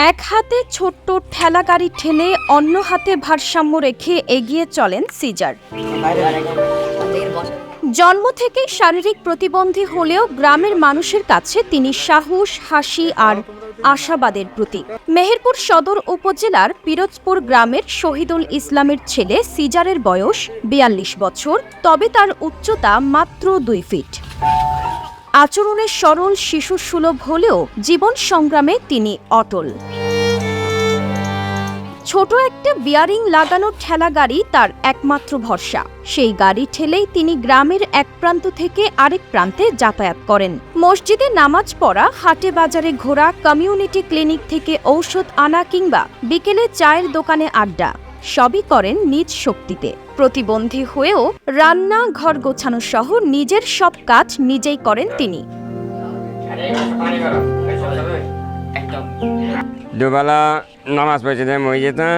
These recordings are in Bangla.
এক হাতে ছোট্ট ঠেলা গাড়ি ঠেলে অন্য হাতে ভারসাম্য রেখে এগিয়ে চলেন সিজার। জন্ম থেকে শারীরিক প্রতিবন্ধী হলেও গ্রামের মানুষের কাছে তিনি সাহস, হাসি আর আশাবাদের প্রতীক। মেহেরপুর সদর উপজেলার পিরোজপুর গ্রামের শহীদুল ইসলামের ছেলে সিজারের বয়স ৪২ বছর, তবে তার উচ্চতা মাত্র ২ ফিট। আচরণে সরল, শিশুসুলভ হলেও জীবন সংগ্রামে তিনি অটল। ছোট একটা বিয়ারিং লাগানো ঠেলা গাড়ি তার একমাত্র ভরসা। সেই গাড়ি ঠেলেই তিনি গ্রামের এক প্রান্ত থেকে আরেক প্রান্তে যাতায়াত করেন। মসজিদে নামাজ পড়া, হাটে বাজারে ঘোরা, কমিউনিটি ক্লিনিক থেকে ঔষধ আনা কিংবা বিকেলে চায়ের দোকানে আড্ডা, সবই করেন নিজ শক্তিতে। প্রতিবন্ধী হয়েও রান্না, ঘর গোছানো সহ নিজের সব কাজ নিজেই করেন তিনি। দুবেলা নামাজ পড়তে দেয় মসজিদে,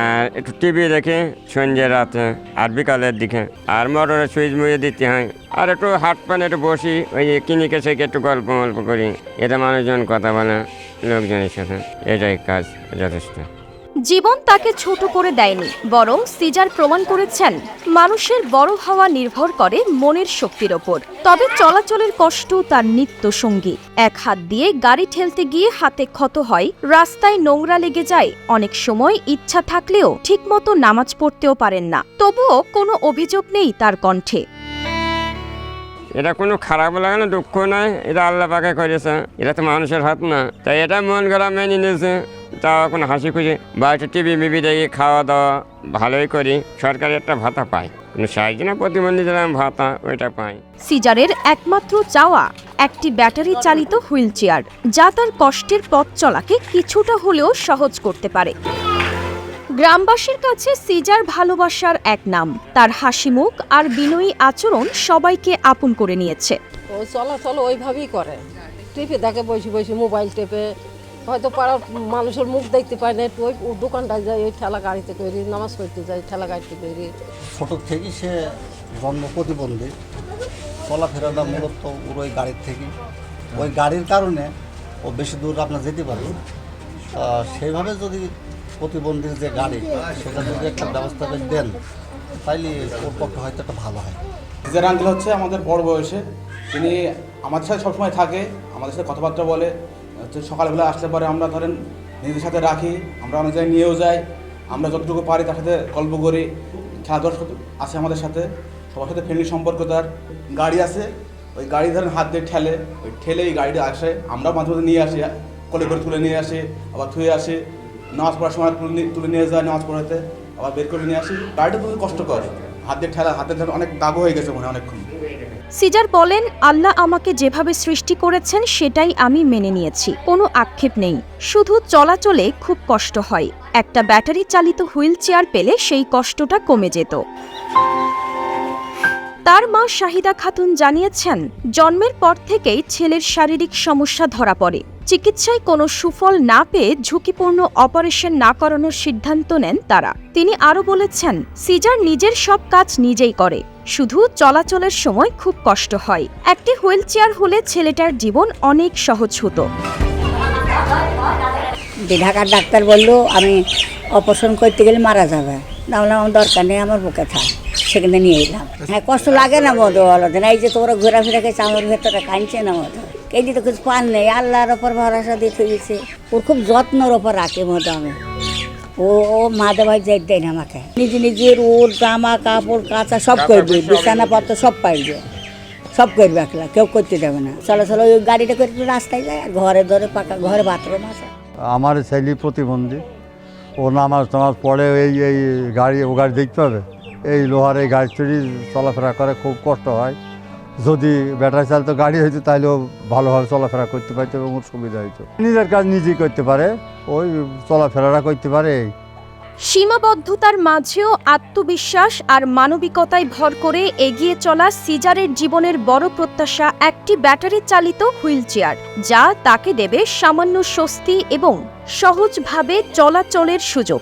আর একটু টিভি দেখে সন্ধ্যে রাতে আর বিকালের দিকে, আর মোটরের সুইচ মুড়িয়ে দিতে হয়, আর একটু হাট পানে একটু বসি, ওই কিনিকে থেকে একটু গল্প করি। এতে মানুষজন কথা বলে লোকজনের সাথে, এটাই কাজ যথেষ্ট। জীবন তাকে ছোট করে দেয়নি, বরং সিজার প্রমাণ করেছেন মানুষের বড় হওয়া নির্ভর করে মনের শক্তির ওপর। তবে চলাচলের কষ্ট তার নিত্য সঙ্গী। এক হাত দিয়ে গাড়ি ঠেলতে গিয়ে হাতে ক্ষত হয়, রাস্তায় নোংরা লেগে যায়, অনেক সময় ইচ্ছা থাকলেও ঠিকমতো নামাজ পড়তেও পারেন না। তবুও কোনো অভিযোগ নেই তার কণ্ঠে। এটা কোনো খারাপ লাগে না, দুঃখ নাই, এটা আল্লাহ পাকে করেছে, এটা তো মানুষের হাত না। তাই এটা মন গড়া মেনে নিয়েছে, তাও এখন হাসি খুশি বাড়িতে টিভি মিভি দেখি খাওয়া দাওয়া ভালোই করি। সরকারি একটা ভাতা পাই, সাহায্য না প্রতিবন্ধী যেরকম ভাতা ওইটা পাই। সিজারের একমাত্র চাওয়া একটি ব্যাটারি চালিত হুইল চেয়ার, যা তার কষ্টের পথ চলাকে কিছুটা হলেও সহজ করতে পারে। গ্রামবাসীর কাছে সিজার ভালোবাসার এক নাম। তার হাসি মুখ আর বিনয়ী আচরণ সবাইকে আপন করে নিয়েছে। ও চলাচল ওইভাবেই করে, টিপে দেখে বসে বসে মোবাইল টেপে, হয়তো পাড়ার মানুষের মুখ দেখতে পায় না, একটু ওই দোকানটায় যাই, ওই ঠেলা গাড়িতে তৈরি, নামাজ পড়তে যাই ঠেলা গাড়িতে তৈরি। ছোট থেকেই সে জন্ম প্রতিবন্ধী, চলাফেরাটা মূলত ওই গাড়ির থেকে। ওই গাড়ির কারণে ও বেশি দূর আপনার যেতে পারে। সেইভাবে যদি প্রতিবন্ধীর যে গাড়ি, সেটা যদি একটা ব্যবস্থা করে দেন, তাইলে ওর পক্ষে হয়তো একটা ভালো হয়। সিজার আঙ্কেল হচ্ছে আমাদের বড় বয়সে, তিনি আমাদের সাথে সবসময় থাকে, আমাদের সাথে কথাবার্তা বলে। সকালবেলা আসলে পরে আমরা ধরেন নিজেদের সাথে রাখি, আমরা অনেক জায়গায় নিয়েও যাই, আমরা যতটুকু পারি তার সাথে গল্প করি। খেলাধুলা আছে আমাদের সাথে, সবার সাথে ফ্রেন্ডলি সম্পর্ক। তার গাড়ি আছে, ওই গাড়ি ধরেন হাত দিয়ে ঠেলে, ওই ঠেলে এই গাড়িটা আসে, আমরাও মাঝে মাঝে নিয়ে আসি, কোলে করে তুলে নিয়ে আসি, আবার থুয়ে আসি। নামাজ পড়ার সময় তুলে নিয়ে যায় নামাজ পড়াতে, আবার বের করে নিয়ে আসি। গাড়িটা খুবই কষ্ট করে, হাত দিয়ে ঠেলা, হাতের ধরে অনেক দাগও হয়ে গেছে মনে অনেকক্ষণ। সিজার বলেন, আল্লাহ আমাকে যেভাবে সৃষ্টি করেছেন সেটাই আমি মেনে নিয়েছি, কোনো আক্ষেপ নেই। শুধু চলাচলে খুব কষ্ট হয়, একটা ব্যাটারি চালিত হুইল চেয়ার পেলে সেই কষ্টটা কমে যেত। তার মা শাহিদা খাতুন জানিয়েছেন, জন্মের পর থেকেই ছেলের শারীরিক সমস্যা ধরা পড়ে। চিকিৎসায় কোনো সুফল না পেয়ে ঝুঁকিপূর্ণ অপারেশন না করানোর সিদ্ধান্ত নেন তারা। তিনি আরও বলেছেন, সিজার নিজের সব কাজ নিজেই করে, শুধু চলাচলের সময় খুব কষ্ট হয়। একটি হুইল চেয়ার হলে ছেলেটার জীবন অনেক সহজ হতো। ঢাকার ডাক্তার বললো আমি অপারেশন করতে গেলে মারা যাবে, না হলে আমার দরকার নেই, আমার বুকে থাক, সেখানে নিয়ে এলাম। হ্যাঁ, কষ্ট লাগে না মতো বলো, এই যে তোমরা ঘোরাফেরা গেছে, আমার ভেতরে কাঁদছে না মতো, এই যে তো কিছু পান নেই, আল্লাহর ওপর ভরসা দিয়ে গেছে। ওর খুব যত্নর ওপর রাখে মতো আমি, ও মাঝে ভাই যাই দেয় না আমাকে, নিজে নিজের ওর জামা কাপড় কাঁচা সব করবে, বিছানাপত্র সব পাইবে, সব করবে, একলা কেউ করতে দেবে না। চলাচল ওই গাড়িটা করে রাস্তায় যায়, ঘরে ধরে পাকা ঘরে বাথরুম আছে। আমার ছেলে প্রতিবন্ধী, ও নামাজ টামাজ পড়ে, এই গাড়ি ও গাড়ি দেখতে হবে, এই লোহার এই গাড়ি চড়ি চলাফেরা করে খুব কষ্ট হয়। যদি ব্যাটারি চালিত গাড়ি হইতো তাহলেও ভালোভাবে চলাফেরা করতে পারতো এবং সুবিধা হইতো। নিজের কাজ নিজেই করতে পারে, ওই চলাফেরাটা করতে পারে। সীমাবদ্ধতার মাঝেও আত্মবিশ্বাস আর মানবিকতায় ভর করে এগিয়ে চলা সিজারের জীবনের বড় প্রত্যাশা একটি ব্যাটারি চালিত হুইল চেয়ার, যা তাকে দেবে সামান্য স্বস্তি এবং সহজভাবে চলাচলের সুযোগ।